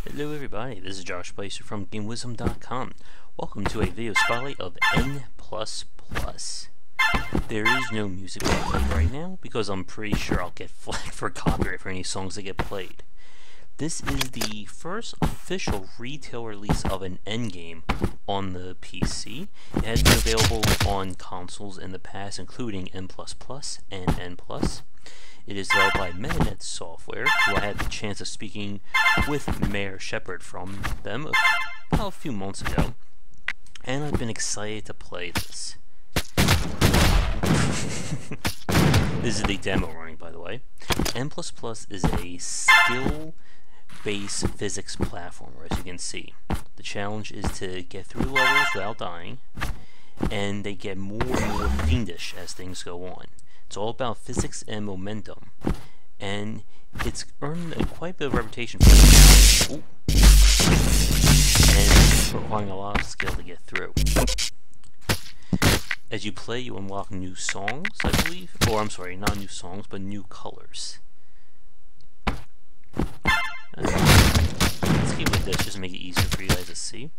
Hello everybody, this is Josh Bycer from GameWisdom.com. Welcome to a video spotlight of N++. There is no music being played right now because I'm pretty sure I'll get flagged for copyright for any songs that get played. This is the first official retail release of an N game on the PC. It has been available on consoles in the past, including N++ and N+. It is developed by Metanet Software, who I had the chance of speaking with Mayor Shepard from them about a few months ago, and I've been excited to play this. This is the demo running, by the way. N++ is a skill-based physics platformer, as you can see. The challenge is to get through levels without dying, and they get more and more fiendish as things go on. It's all about physics and momentum, and it's earned quite a bit of reputation for it. And requiring a lot of skill to get through. As you play, you unlock new songs, I believe, or I'm sorry, not new songs, but new colors. Let's keep it like this, just to make it easier for you guys to see.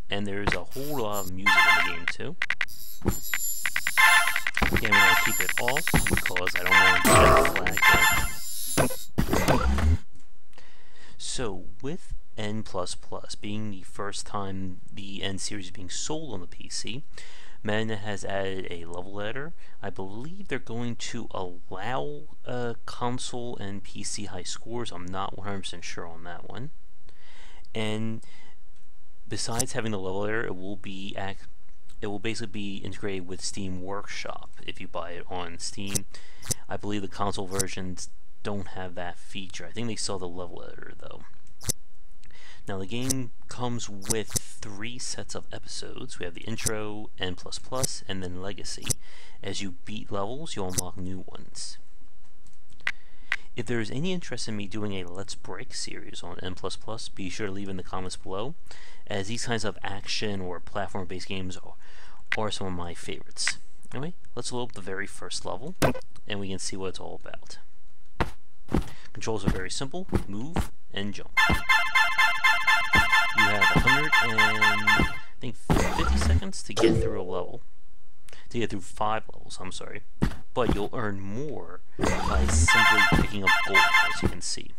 And there's a whole lot of music in the game too. Again, we're going to keep it off because I don't want to get flagged. So, with N++ being the first time the N series is being sold on the PC, Metanet has added a level editor. I believe they're going to allow console and PC high scores. I'm not 100% sure on that one. And besides having the level editor, it will basically be integrated with Steam Workshop if you buy it on Steam. I believe the console versions don't have that feature. I think they saw the level editor though. Now the game comes with 3 sets of episodes. We have the intro, N++, and then Legacy. As you beat levels, you'll unlock new ones. If there is any interest in me doing a Let's Break series on N++, be sure to leave in the comments below, as these kinds of action or platform-based games are some of my favorites. Anyway, let's load up the very first level, and we can see what it's all about. Controls are very simple: move and jump. You have 50 seconds to get through a level. To get through 5 levels, I'm sorry. But you'll earn more by simply picking up gold, as you can see.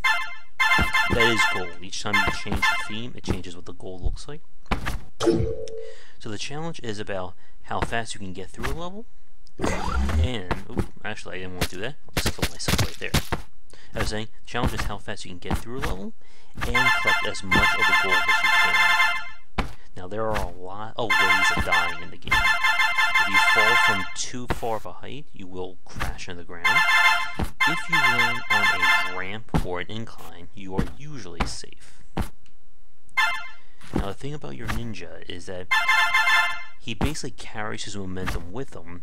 That is gold. Each time you change the theme, it changes what the gold looks like. So the challenge is about how fast you can get through a level. And, actually I didn't want to do that. I'll just kill myself right there. I was saying, the challenge is how fast you can get through a level and collect as much of the gold as you can. Now there are a lot of ways of dying in the game. If you fall from too far of a height, you will crash into the ground. If you land on a ramp or an incline, you are usually safe. Now the thing about your ninja is that he basically carries his momentum with him,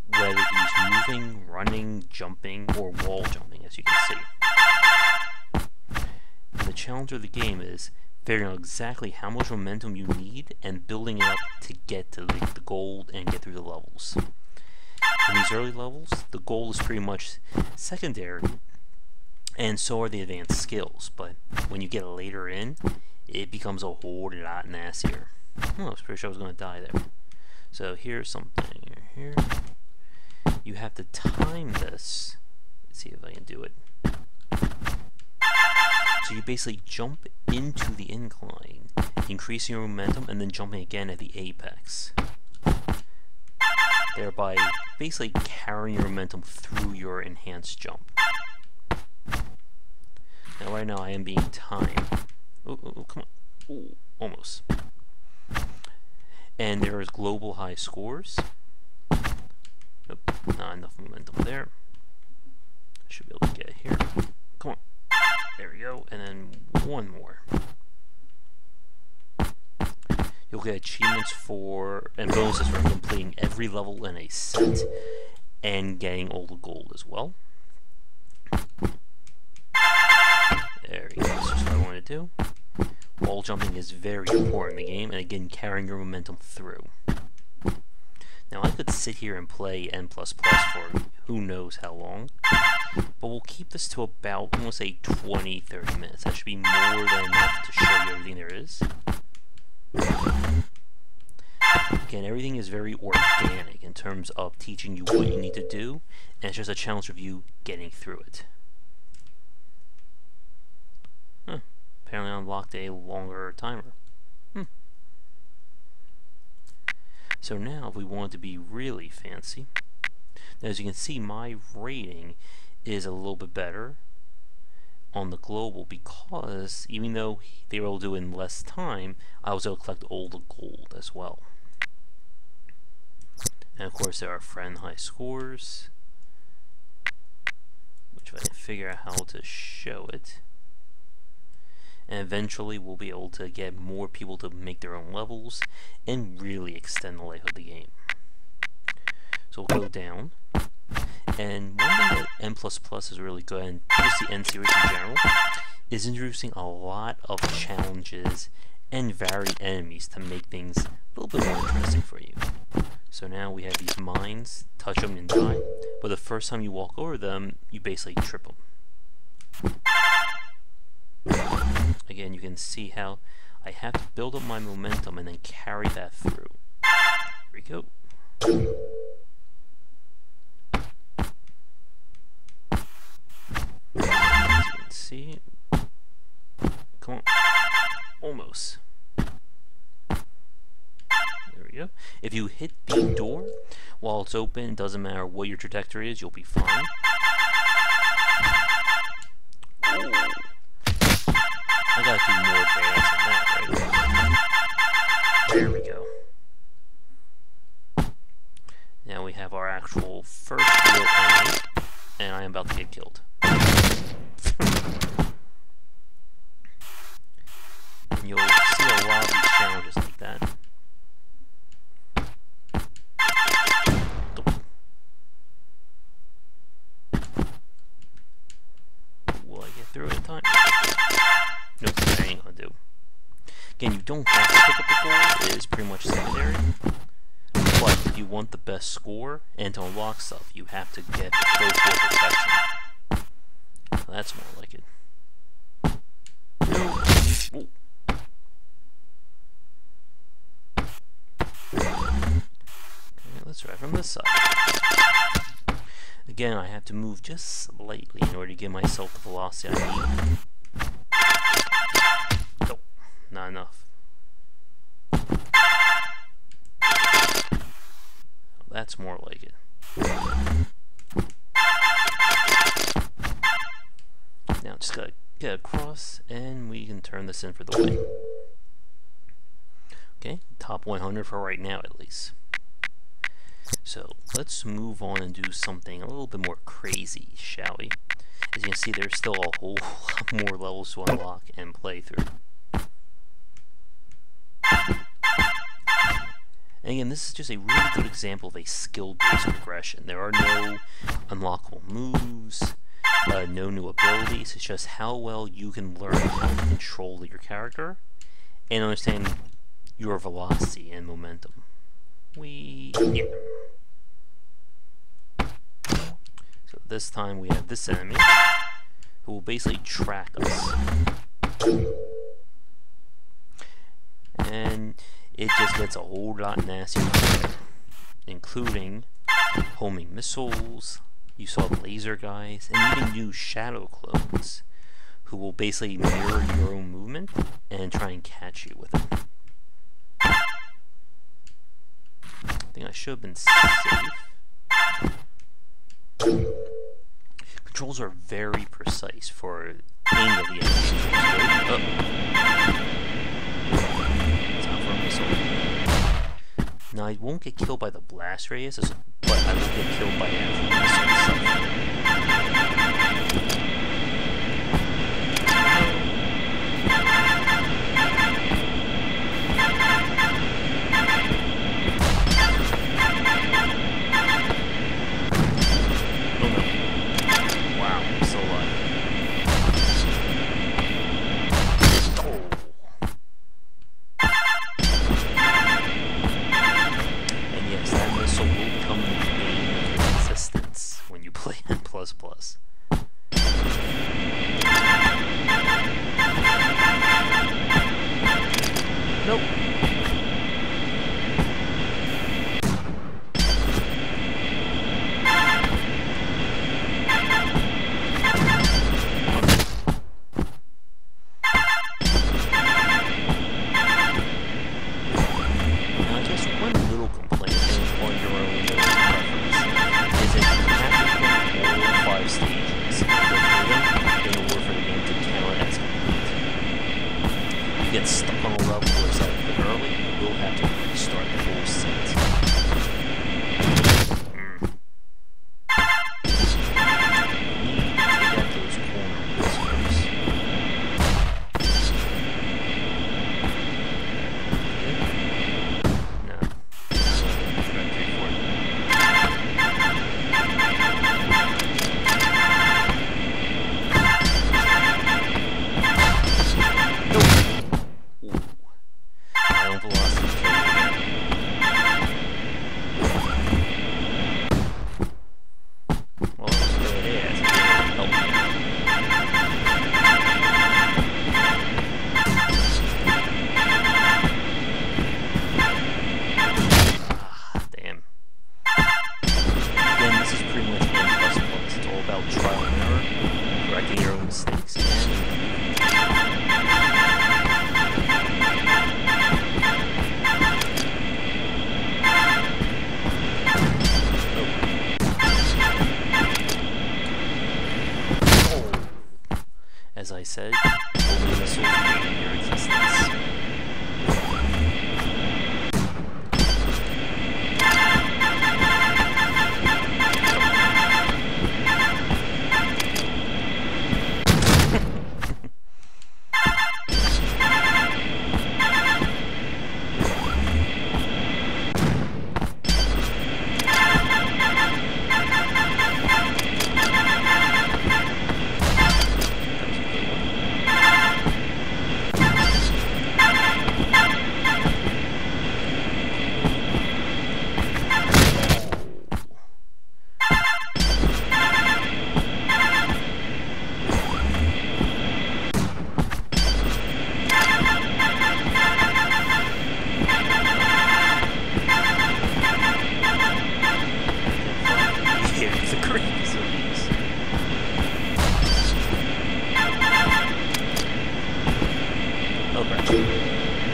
whether he's moving, running, jumping, or wall jumping, as you can see. And the challenge of the game is figuring out exactly how much momentum you need and building it up to get to the gold and get through the levels. In these early levels, the gold is pretty much secondary, and so are the advanced skills, but when you get later in, it becomes a whole lot nastier. Oh, I was pretty sure I was going to die there. So here's something here. You have to time this. Let's see if I can do it. So you basically jump into the incline, increasing your momentum, and then jumping again at the apex, thereby basically carrying your momentum through your enhanced jump. Now right now I am being timed. Oh, come on. Ooh, almost. And there is global high scores. Nope, not enough momentum there. Should be able to get it here. Come on. There we go. And then one more. You'll get achievements for and bonuses for completing every level in a set and getting all the gold as well. There we go. That's just what I want to do. Wall jumping is very important in the game, and again, carrying your momentum through. Now, I could sit here and play N++ for who knows how long, but we'll keep this to about, I'm going to say 20-30 minutes. That should be more than enough everything there is. Again, everything is very organic in terms of teaching you what you need to do, and it's just a challenge of you getting through it. Huh. Apparently I unlocked a longer timer. So now, if we want to be really fancy, now as you can see, my rating is a little bit better on the global, because even though they were able to do it in less time, I was able to collect all the gold as well. And of course there are friend high scores, which if I can figure out how to show it. And eventually we'll be able to get more people to make their own levels and really extend the life of the game. So we'll go down. And one thing that N++ is really good, and just the N series in general, is introducing a lot of challenges and varied enemies to make things a little bit more interesting for you. So now we have these mines, touch them and die, but the first time you walk over them, you basically trip them. Again, you can see how I have to build up my momentum and then carry that through. Here we go. As you can see, come on, almost. There we go. If you hit the door while it's open, it doesn't matter what your trajectory is, you'll be fine. Ooh. I gotta do more advance than that, right? There we go. Now we have our actual first real enemy, and I am about to get killed. And you'll see a lot of these challenges like that. Will I get through it in time? Nope, that ain't gonna do. Again, you don't have to pick up the gold, it is pretty much secondary. But if you want the best score and to unlock stuff, you have to get the Pro 4 protection. So that's more like it. Ooh. Okay, let's try from this side. Again, I have to move just slightly in order to give myself the velocity I need. Nope, not enough. That's more like it. Now just gotta get across and we can turn this in for the win. Okay, top 100 for right now at least. So let's move on and do something a little bit more crazy, shall we? As you can see, there's still a whole lot more levels to unlock and play through. And again, this is just a really good example of a skill-based progression. There are no unlockable moves, no new abilities. It's just how well you can learn how to control your character and understand your velocity and momentum. Yeah. So this time we have this enemy who will basically track us. And it just gets a whole lot nastier, including homing missiles. You saw laser guys, and even new shadow clones who will basically mirror your own movement and try and catch you with it. I think I should have been safe. Controls are very precise for any of the enemies. Now I won't get killed by the blast radius, but I will get killed by the actual missile itself. Oh no. Wow, I'm still alive. And yes, that missile will become the bane of your existence when you play N++. Nope. Get stuck on a level or something early, we'll have to restart the whole set. Need to take out those corner whiskers. No. Trajectory for it. As I said, only missiles in your existence.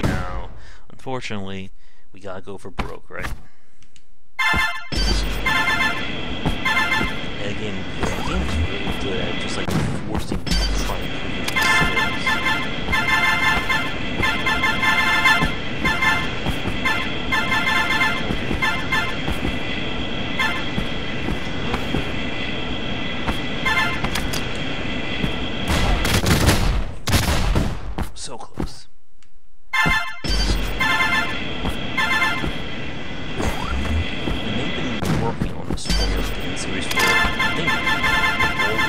Now, unfortunately, we gotta go for broke, right? And again, the game is really good at just like forcing you to try and improve your skills. So close. And they've been working on this formula game series for, I think,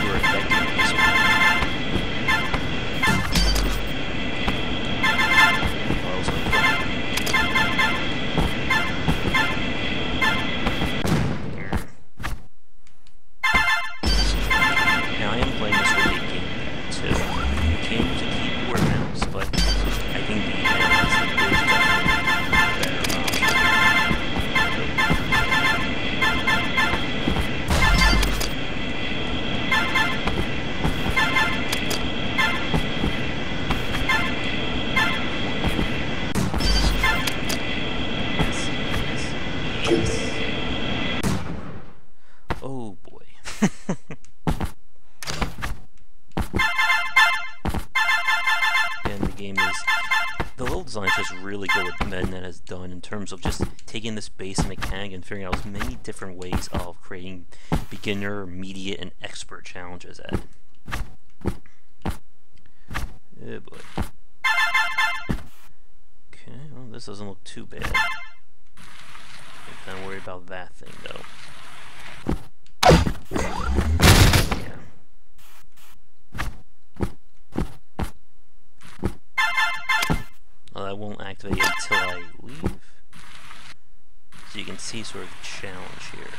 over a decade at this point. Now I am playing this with a gamepad too. You can use a keyboard and mouse, but I think the mouse is definitely a better option. Yes. Oh boy. And the game is... The level design is just really good what Metanet has done in terms of just taking this base mechanic and figuring out as many different ways of creating beginner, immediate, and expert challenges at it. Oh boy. Okay, well this doesn't look too bad. I'm kind of worried about that thing though. Yeah. Well, that won't activate until I leave. So you can see sort of the challenge here.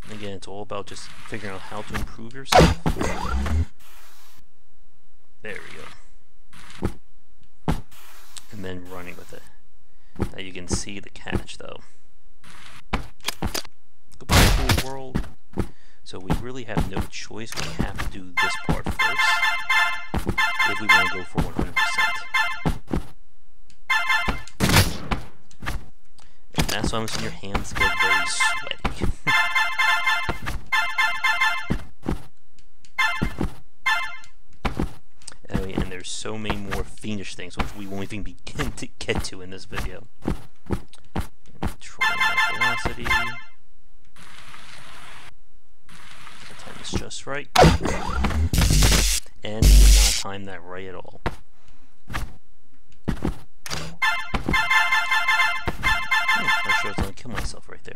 Again, again, it's all about just figuring out how to improve yourself. There we go. And then running with it. Now you can see the catch though. Goodbye, cool world. So we really have no choice. We have to do this part first if we want to go for 100%. And that's why I'm seeing your hands get very sweaty. And there's so many more fiendish things which we won't even begin to get to in this video. Controlling that velocity. That time is just right. And did not time that right at all. I'm sure I was going to kill myself right there.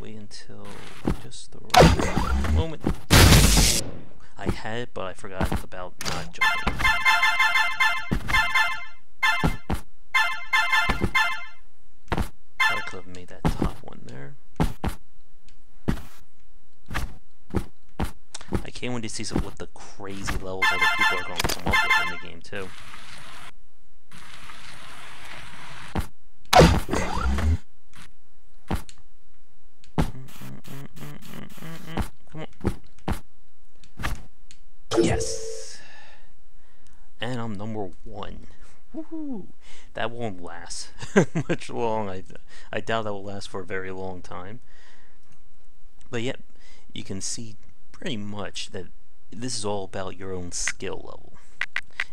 Until just the right moment. I had it, but I forgot about not jumping. I could have made that top one there. I can't wait to see what the crazy levels other people are going to come up with in the game too. Come on. Yes! And I'm number 1. Woohoo! That won't last much long. I doubt that will last for a very long time. But yep, you can see pretty much that this is all about your own skill level.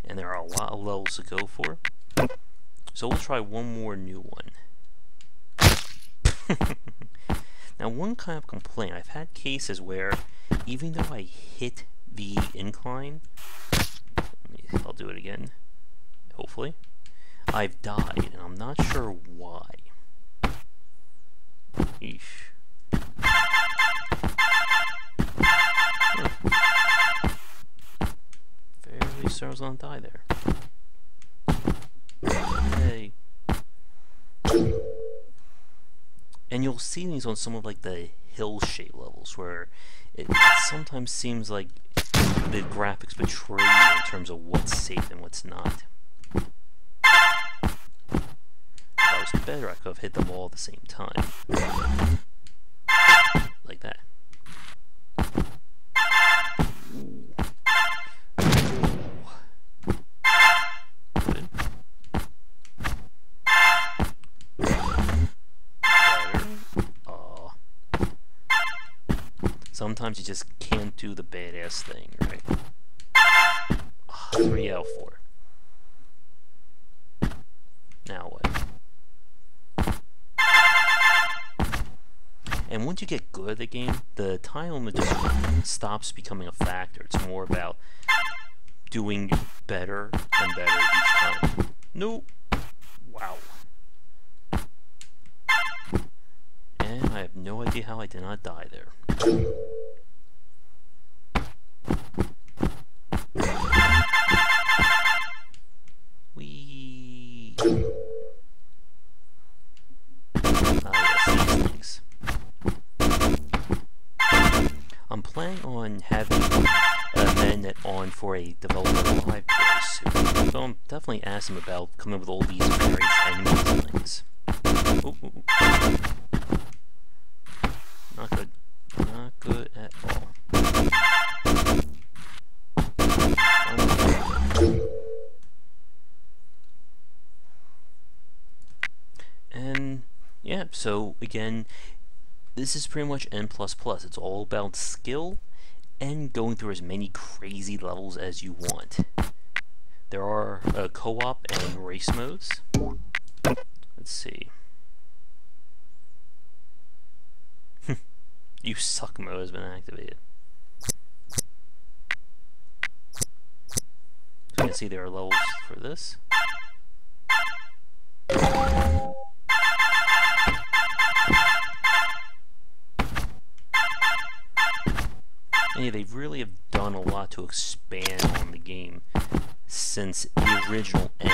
And there are a lot of levels to go for. So we'll try one more new one. Now, one kind of complaint, I've had cases where even though I hit the incline, I'll do it again, hopefully, I've died, and I'm not sure why. Eesh. Fairly certain I was gonna die there. Hey. And you'll see these on some of like the hill shape levels where it sometimes seems like the graphics betray you in terms of what's safe and what's not. If I was better, I could have hit them all at the same time. Like that. Ooh. Good. Sometimes you just can't do the badass thing, right? 3 out of 4. Now what? And once you get good at the game, the time limit just stops becoming a factor. It's more about doing better and better each time. Nope. Wow. And I have no idea how I did not die there. Wee. Yes, these things. I'm planning on having Metanet on for a developer live very soon. So I'm definitely asking him about coming up with all these various enemies and things. Ooh, ooh, ooh. Not good. Not good at all. And yeah, so again, this is pretty much N++. It's all about skill and going through as many crazy levels as you want. There are co-op and race modes. Let's see. You suck mode has been activated. So you can see there are levels for this. And yeah, they really have done a lot to expand on the game since the original N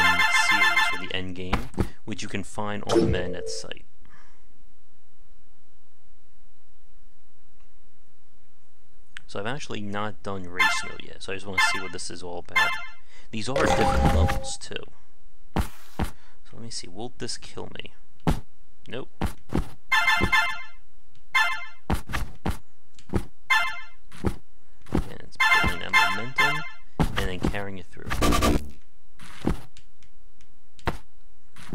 series, or the N game, which you can find on the Metanet site. So I've actually not done race mode yet, so I just want to see what this is all about. These are different levels too. So let me see, will this kill me? Nope. And it's building that momentum, and then carrying it through.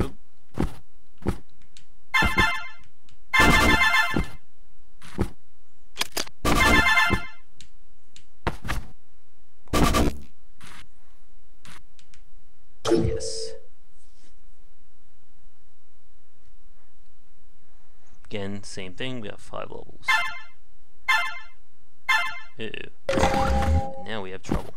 Oop. Yes. Again, same thing, we have 5 levels. Ew. And now we have trouble.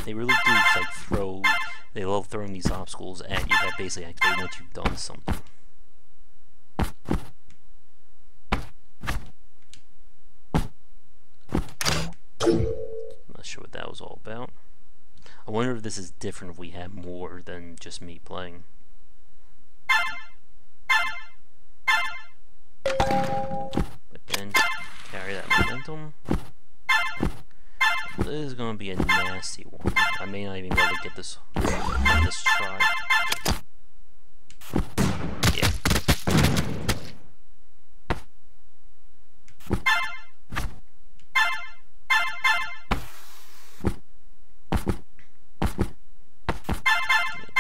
They really do like they love throwing these obstacles at you that basically activate once you've done something. I'm not sure what that was all about. I wonder if this is different if we have more than just me playing. But then, carry that momentum. This is going to be a nasty one. I may not even be able to get this on this try. Yeah.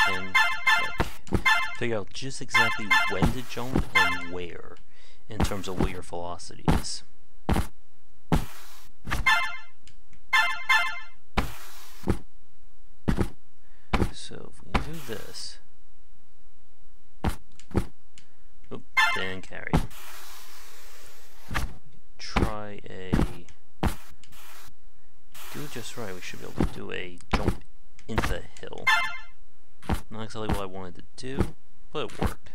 And figure out just exactly when to jump and where in terms of what your velocity is. So if we can do this, oop, then carry. Try a, do it just right, we should be able to do a jump into the hill. Not exactly what I wanted to do, but it worked.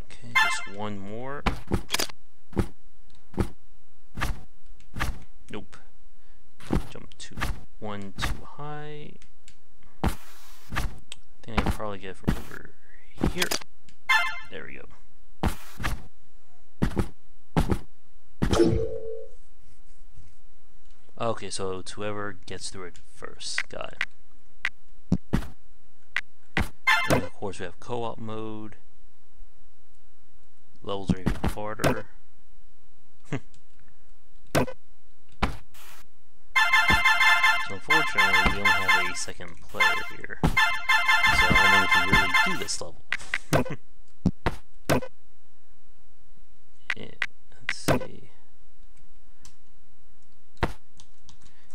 Okay, just one more. Nope. Jump one too high. I think I can probably get it from over here. There we go. Okay, so it's whoever gets through it first. Got it. And of course we have co-op mode. Levels are even harder. So unfortunately, we don't have a second player here. So I don't know if we can really do this level. Yeah, let's see.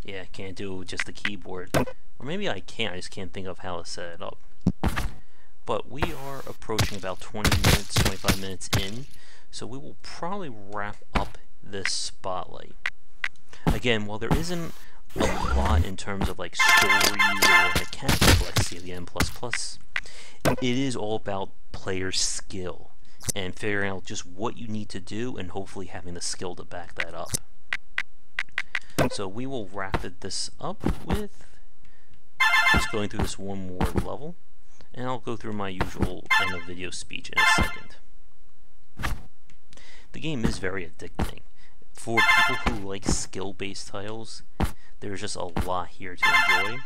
Yeah, I can't do it with just the keyboard. Or maybe I can, I just can't think of how to set it up. But we are approaching about 20 minutes, 25 minutes in, so we will probably wrap up this spotlight. Again, while there isn't a lot in terms of like stories or mechanical complexity of the N++, it is all about player skill and figuring out just what you need to do and hopefully having the skill to back that up. So we will wrap this up with just going through this one more level, and I'll go through my usual end of video speech in a second. The game is very addicting. For people who like skill-based titles, there's just a lot here to enjoy,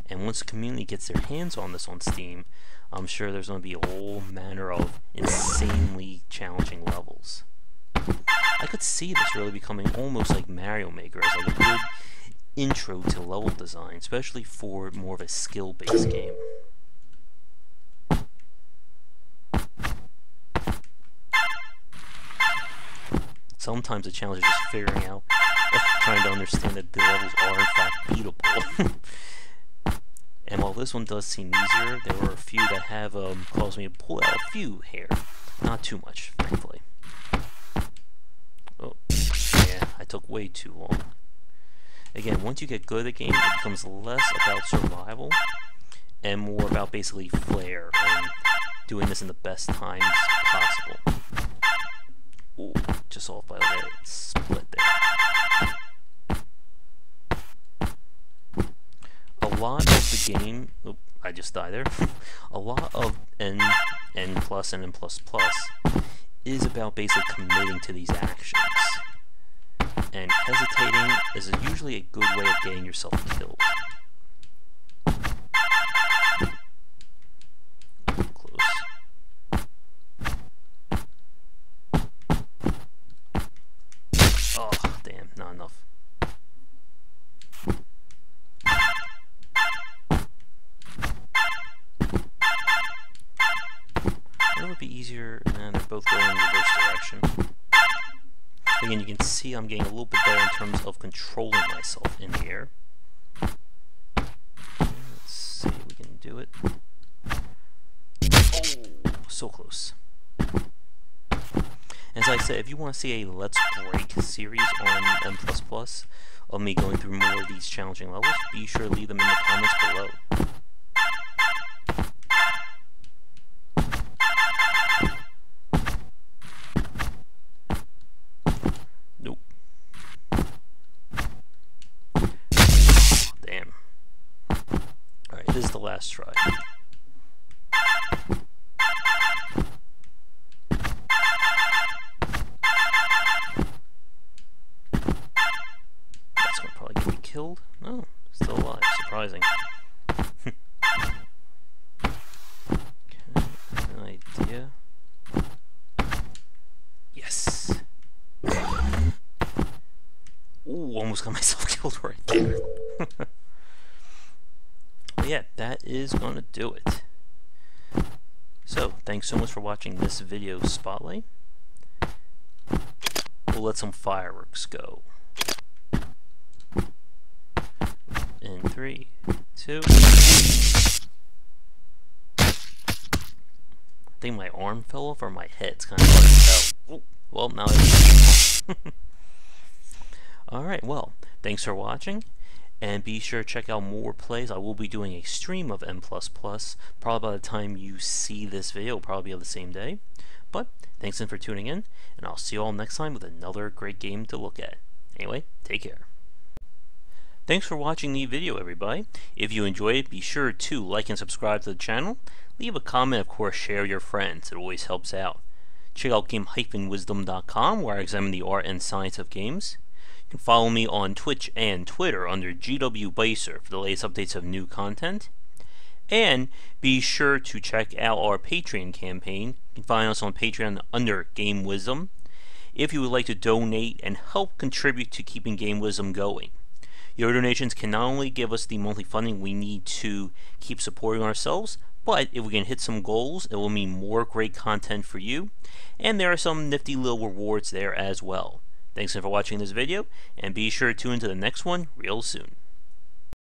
and once the community gets their hands on this on Steam, I'm sure there's going to be a whole manner of insanely challenging levels. I could see this really becoming almost like Mario Maker as like a good intro to level design, especially for more of a skill-based game. Sometimes the challenge is just figuring out, trying to understand that the levels are in fact beatable. And while this one does seem easier, there were a few that have caused me to pull out a few hair. Not too much, thankfully. Oh, yeah, I took way too long. Again, once you get good at the game, it becomes less about survival and more about basically flair and doing this in the best times possible. Ooh, just off by a split there. A lot of the game, oop, I just died there. A lot of N+, and N++ is about basically committing to these actions. And hesitating is usually a good way of getting yourself killed. Close. Oh, damn, not enough. It would be easier, and they're both going in the reverse direction. Again, you can see I'm getting a little bit better in terms of controlling myself in the air. Let's see if we can do it. Oh, so close. As I said, if you want to see a Let's Break series on N++ of me going through more of these challenging levels, be sure to leave them in the comments below. This is the last try. That's gonna probably get me killed. Oh, still alive. Surprising. Okay, an idea. Yes. Ooh, almost got myself killed right there. Yeah, that is going to do it. So, thanks so much for watching this video spotlight. We'll let some fireworks go. In 3, 2. I think my arm fell off or my head's kind of hard to tell. Ooh, well, now it's alright, well, thanks for watching. And be sure to check out more plays. I will be doing a stream of N++. Probably by the time you see this video, it'll probably be on the same day. But thanks again for tuning in, and I'll see you all next time with another great game to look at. Anyway, take care. Thanks for watching the video, everybody. If you enjoyed it, be sure to like and subscribe to the channel. Leave a comment, of course, share with your friends. It always helps out. Check out game-wisdom.com, where I examine the art and science of games. You can follow me on Twitch and Twitter under GW Bycer for the latest updates of new content. And be sure to check out our Patreon campaign. You can find us on Patreon under Game Wisdom if you would like to donate and help contribute to keeping Game Wisdom going. Your donations can not only give us the monthly funding we need to keep supporting ourselves, but if we can hit some goals, it will mean more great content for you. And there are some nifty little rewards there as well. Thanks again for watching this video, and be sure to tune into the next one real soon.